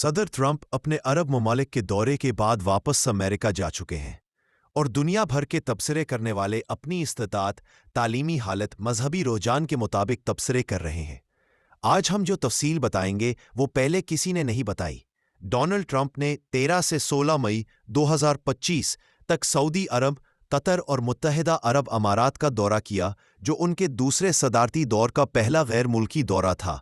صدر ٹرمپ اپنے عرب ممالک کے دورے کے بعد واپس امریکہ جا چکے ہیں اور دنیا بھر کے تبصرے کرنے والے اپنی استطاعت، تعلیمی حالت، مذہبی رجحان کے مطابق تبصرے کر رہے ہیں۔ آج ہم جو تفصیل بتائیں گے وہ پہلے کسی نے نہیں بتائی۔ ڈونلڈ ٹرمپ نے 13 سے 16 مئی 2025 تک سعودی عرب، قطر اور متحدہ عرب امارات کا دورہ کیا، جو ان کے دوسرے صدارتی دور کا پہلا غیر ملکی دورہ تھا۔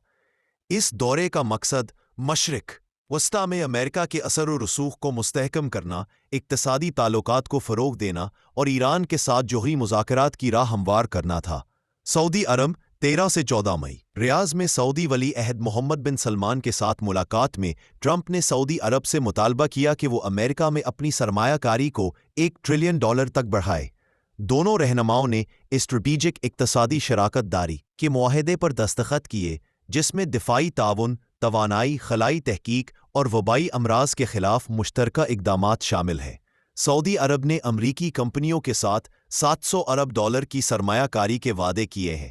اس دورے کا مقصد مشرق وسطیٰ میں امریکہ کے اثر و رسوخ کو مستحکم کرنا، اقتصادی تعلقات کو فروغ دینا اور ایران کے ساتھ جوہری مذاکرات کی راہ ہموار کرنا تھا۔ سعودی عرب 13 سے 14 مئی ریاض میں سعودی ولی عہد محمد بن سلمان کے ساتھ ملاقات میں ٹرمپ نے سعودی عرب سے مطالبہ کیا کہ وہ امریکہ میں اپنی سرمایہ کاری کو $1 ٹریلین تک بڑھائے۔ دونوں رہنماؤں نے اسٹریٹجک اقتصادی شراکت داری کے معاہدے پر دستخط کیے، جس میں دفاعی تعاون، توانائی، خلائی تحقیق اور وبائی امراض کے خلاف مشترکہ اقدامات شامل ہیں۔ سعودی عرب نے امریکی کمپنیوں کے ساتھ $700 ارب کی سرمایہ کاری کے وعدے کیے ہیں۔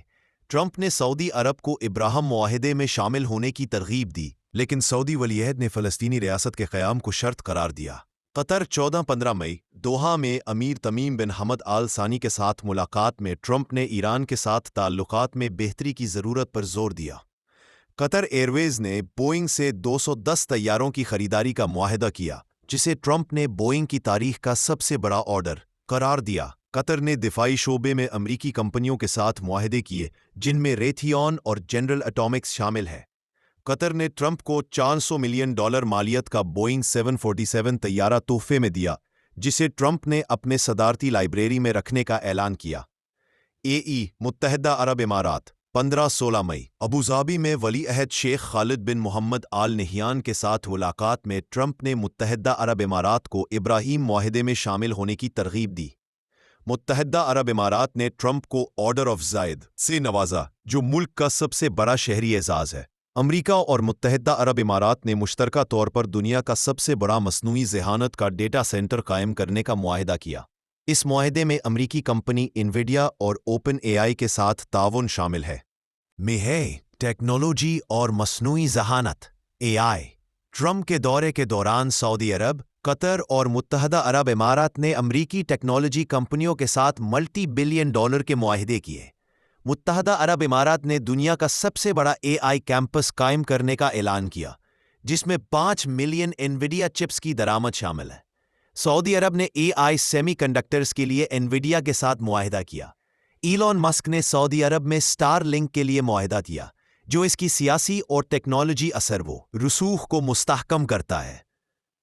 ٹرمپ نے سعودی عرب کو ابراہم معاہدے میں شامل ہونے کی ترغیب دی، لیکن سعودی ولی عہد نے فلسطینی ریاست کے قیام کو شرط قرار دیا۔ قطر 14-15 مئی دوحہ میں امیر تمیم بن حمد آل ثانی کے ساتھ ملاقات میں ٹرمپ نے ایران کے ساتھ تعلقات میں بہتری کی ضرورت پر زور دیا۔ قطر ایئرویز نے بوئنگ سے 210 طیاروں کی خریداری کا معاہدہ کیا، جسے ٹرمپ نے بوئنگ کی تاریخ کا سب سے بڑا آرڈر قرار دیا۔ قطر نے دفاعی شعبے میں امریکی کمپنیوں کے ساتھ معاہدے کیے، جن میں ریتھیون اور جنرل اٹامکس شامل ہے۔ قطر نے ٹرمپ کو $400 ملین مالیت کا بوئنگ 747 طیارہ تحفے میں دیا، جسے ٹرمپ نے اپنے صدارتی لائبریری میں رکھنے کا اعلان کیا۔ متحدہ عرب امارات 15-16 مئی ابوظہبی میں ولی عہد شیخ خالد بن محمد آل نہیان کے ساتھ ملاقات میں ٹرمپ نے متحدہ عرب امارات کو ابراہیم معاہدے میں شامل ہونے کی ترغیب دی۔ متحدہ عرب امارات نے ٹرمپ کو آرڈر آف زائد سے نوازا، جو ملک کا سب سے بڑا شہری اعزاز ہے۔ امریکہ اور متحدہ عرب امارات نے مشترکہ طور پر دنیا کا سب سے بڑا مصنوعی ذہانت کا ڈیٹا سینٹر قائم کرنے کا معاہدہ کیا۔ اس معاہدے میں امریکی کمپنی انویڈیا اور اوپن اے آئی کے ساتھ تعاون شامل ہے۔ ٹیکنالوجی اور مصنوعی ذہانت AI۔ ٹرمپ کے دورے کے دوران سعودی عرب، قطر اور متحدہ عرب امارات نے امریکی ٹیکنالوجی کمپنیوں کے ساتھ ملٹی بلین ڈالر کے معاہدے کیے۔ متحدہ عرب امارات نے دنیا کا سب سے بڑا AI کیمپس قائم کرنے کا اعلان کیا، جس میں 5 ملین انویڈیا چپس کی درآمد شامل ہے۔ سعودی عرب نے AI سیمی کنڈکٹرز کے لیے انویڈیا کے ساتھ معاہدہ کیا۔ ایلون مسک نے سعودی عرب میں اسٹار لنک کے لیے معاہدہ کیا، جو اس کی سیاسی اور ٹیکنالوجی اثر و رسوخ کو مستحکم کرتا ہے۔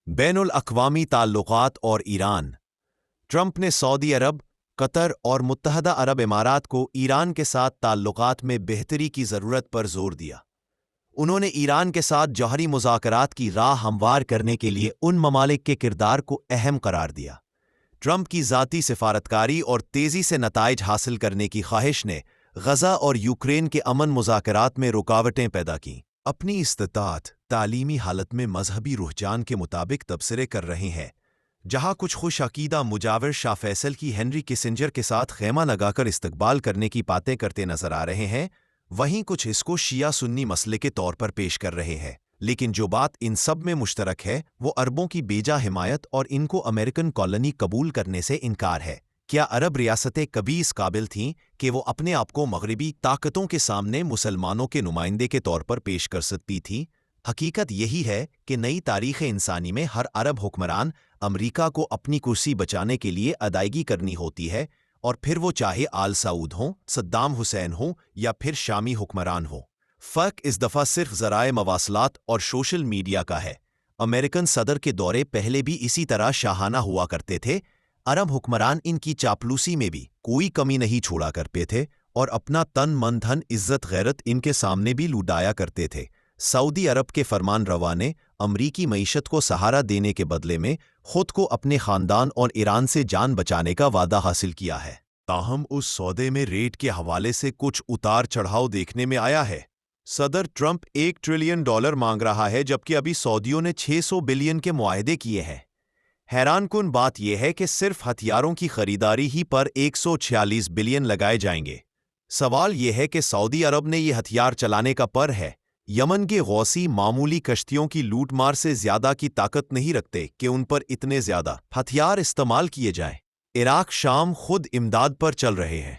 بین الاقوامی تعلقات اور ایران۔ ٹرمپ نے سعودی عرب، قطر اور متحدہ عرب امارات کو ایران کے ساتھ تعلقات میں بہتری کی ضرورت پر زور دیا۔ انہوں نے ایران کے ساتھ جوہری مذاکرات کی راہ ہموار کرنے کے لیے ان ممالک کے کردار کو اہم قرار دیا۔ ٹرمپ کی ذاتی سفارتکاری اور تیزی سے نتائج حاصل کرنے کی خواہش نے غزہ اور یوکرین کے امن مذاکرات میں رکاوٹیں پیدا کیں۔ اپنی استطاعت، تعلیمی حالت میں مذہبی رجحان کے مطابق تبصرے کر رہے ہیں۔ جہاں کچھ خوش عقیدہ مجاور شاہ فیصل کی ہنری کسنجر کے ساتھ خیمہ لگا کر استقبال کرنے کی باتیں کرتے نظر آ رہے ہیں، وہیں کچھ اس کو شیعہ سنی مسئلے کے طور پر پیش کر رہے ہیں۔ لیکن جو بات ان سب میں مشترک ہے وہ عربوں کی بیجا حمایت اور ان کو امریکن کالونی قبول کرنے سے انکار ہے۔ کیا عرب ریاستیں کبھی اس قابل تھیں کہ وہ اپنے آپ کو مغربی طاقتوں کے سامنے مسلمانوں کے نمائندے کے طور پر پیش کر سکتی تھیں؟ حقیقت یہی ہے کہ نئی تاریخ انسانی میں ہر عرب حکمران امریکہ کو اپنی کرسی بچانے کے لیے ادائیگی کرنی ہوتی ہے، اور پھر وہ چاہے آل سعود ہوں، صدام حسین ہوں یا پھر شامی حکمران ہوں۔ فرق اس دفعہ صرف ذرائع مواصلات اور سوشل میڈیا کا ہے۔ امریکن صدر کے دورے پہلے بھی اسی طرح شاہانہ ہوا کرتے تھے۔ عرب حکمران ان کی چاپلوسی میں بھی کوئی کمی نہیں چھوڑا کرتے تھے اور اپنا تن من دھن عزت غیرت ان کے سامنے بھی لوٹایا کرتے تھے۔ سعودی عرب کے فرمان روا نے امریکی معیشت کو سہارا دینے کے بدلے میں خود کو، اپنے خاندان اور ایران سے جان بچانے کا وعدہ حاصل کیا ہے۔ تاہم اس سودے میں ریٹ کے حوالے سے کچھ اتار چڑھاؤ دیکھنے میں آیا ہے۔ صدر ٹرمپ $1 ٹریلین مانگ رہا ہے، جبکہ ابھی سعودیوں نے 600 بلین کے معاہدے کیے ہیں۔ حیران کن بات یہ ہے کہ صرف ہتھیاروں کی خریداری ہی پر 146 بلین لگائے جائیں گے۔ سوال یہ ہے کہ سعودی عرب نے یہ ہتھیار چلانے کا پر ہے یمن کے غوثی معمولی کشتیوں کی لوٹ مار سے زیادہ کی طاقت نہیں رکھتے کہ ان پر اتنے زیادہ ہتھیار استعمال کیے جائیں۔ عراق شام خود امداد پر چل رہے ہیں۔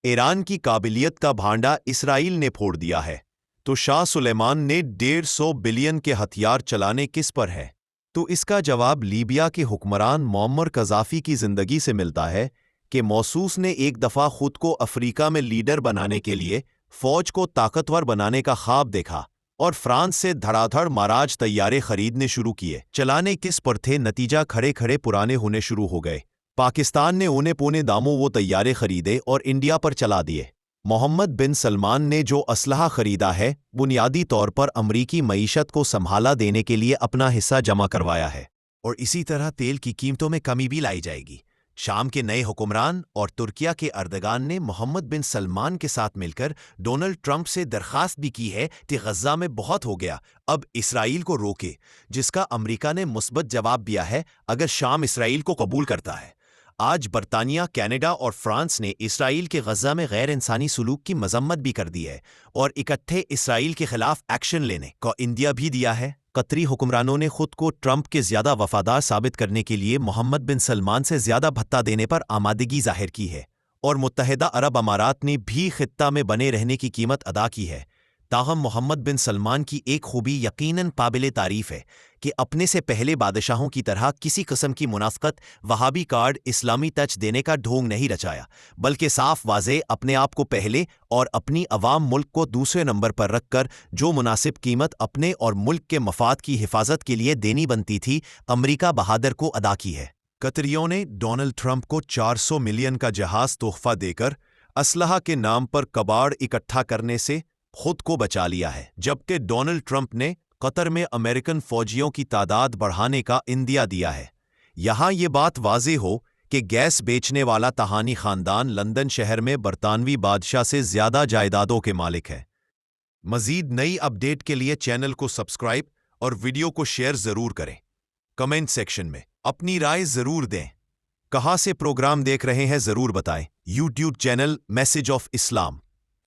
ایران کی قابلیت کا بھانڈا اسرائیل نے پھوڑ دیا ہے، تو شاہ سلیمان نے 150 بلین کے ہتھیار چلانے کس پر ہے؟ تو اس کا جواب لیبیا کے حکمران معمر قذافی کی زندگی سے ملتا ہے کہ موسوس نے ایک دفعہ خود کو افریقہ میں لیڈر بنانے کے لیے فوج کو طاقتور بنانے کا خواب دیکھا اور فرانس سے دھڑا دھڑ ماراج طیارے خریدنے شروع کیے۔ چلانے کس پر تھے؟ نتیجہ کھڑے کھڑے پرانے ہونے شروع ہو گئے۔ پاکستان نے اونے پونے داموں وہ طیارے خریدے اور انڈیا پر چلا دیے۔ محمد بن سلمان نے جو اسلحہ خریدا ہے بنیادی طور پر امریکی معیشت کو سنبھالا دینے کے لیے اپنا حصہ جمع کروایا ہے، اور اسی طرح تیل کی قیمتوں میں کمی بھی لائی جائے گی۔ شام کے نئے حکمران اور ترکیہ کے اردگان نے محمد بن سلمان کے ساتھ مل کر ڈونلڈ ٹرمپ سے درخواست بھی کی ہے کہ غزہ میں بہت ہو گیا، اب اسرائیل کو روکے، جس کا امریکہ نے مثبت جواب دیا ہے اگر شام اسرائیل کو قبول کرتا ہے۔ آج برطانیہ، کینیڈا اور فرانس نے اسرائیل کے غزہ میں غیر انسانی سلوک کی مذمت بھی کر دی ہے اور اکٹھے اسرائیل کے خلاف ایکشن لینے کا عندیہ بھی دیا ہے۔ قطری حکمرانوں نے خود کو ٹرمپ کے زیادہ وفادار ثابت کرنے کے لیے محمد بن سلمان سے زیادہ بھتہ دینے پر آمادگی ظاہر کی ہے، اور متحدہ عرب امارات نے بھی خطہ میں بنے رہنے کی قیمت ادا کی ہے۔ تاہم محمد بن سلمان کی ایک خوبی یقیناً قابل تعریف ہے کہ اپنے سے پہلے بادشاہوں کی طرح کسی قسم کی منافقت، وہابی کارڈ، اسلامی ٹچ دینے کا ڈھونگ نہیں رچایا، بلکہ صاف واضح اپنے آپ کو پہلے اور اپنی عوام ملک کو دوسرے نمبر پر رکھ کر جو مناسب قیمت اپنے اور ملک کے مفاد کی حفاظت کے لیے دینی بنتی تھی، امریکہ بہادر کو ادا کی ہے۔ قطریوں نے ڈونلڈ ٹرمپ کو 400 ملین کا جہاز تحفہ دے کر اسلحہ کے نام پر کباڑ اکٹھا کرنے سے خود کو بچا لیا ہے، جبکہ ڈونلڈ ٹرمپ نے قطر میں امریکن فوجیوں کی تعداد بڑھانے کا عندیہ دیا ہے۔ یہاں یہ بات واضح ہو کہ گیس بیچنے والا تہانی خاندان لندن شہر میں برطانوی بادشاہ سے زیادہ جائیدادوں کے مالک ہے۔ مزید نئی اپڈیٹ کے لیے چینل کو سبسکرائب اور ویڈیو کو شیئر ضرور کریں۔ کمنٹ سیکشن میں اپنی رائے ضرور دیں۔ کہاں سے پروگرام دیکھ رہے ہیں ضرور بتائیں۔ YouTube channel message of Islam.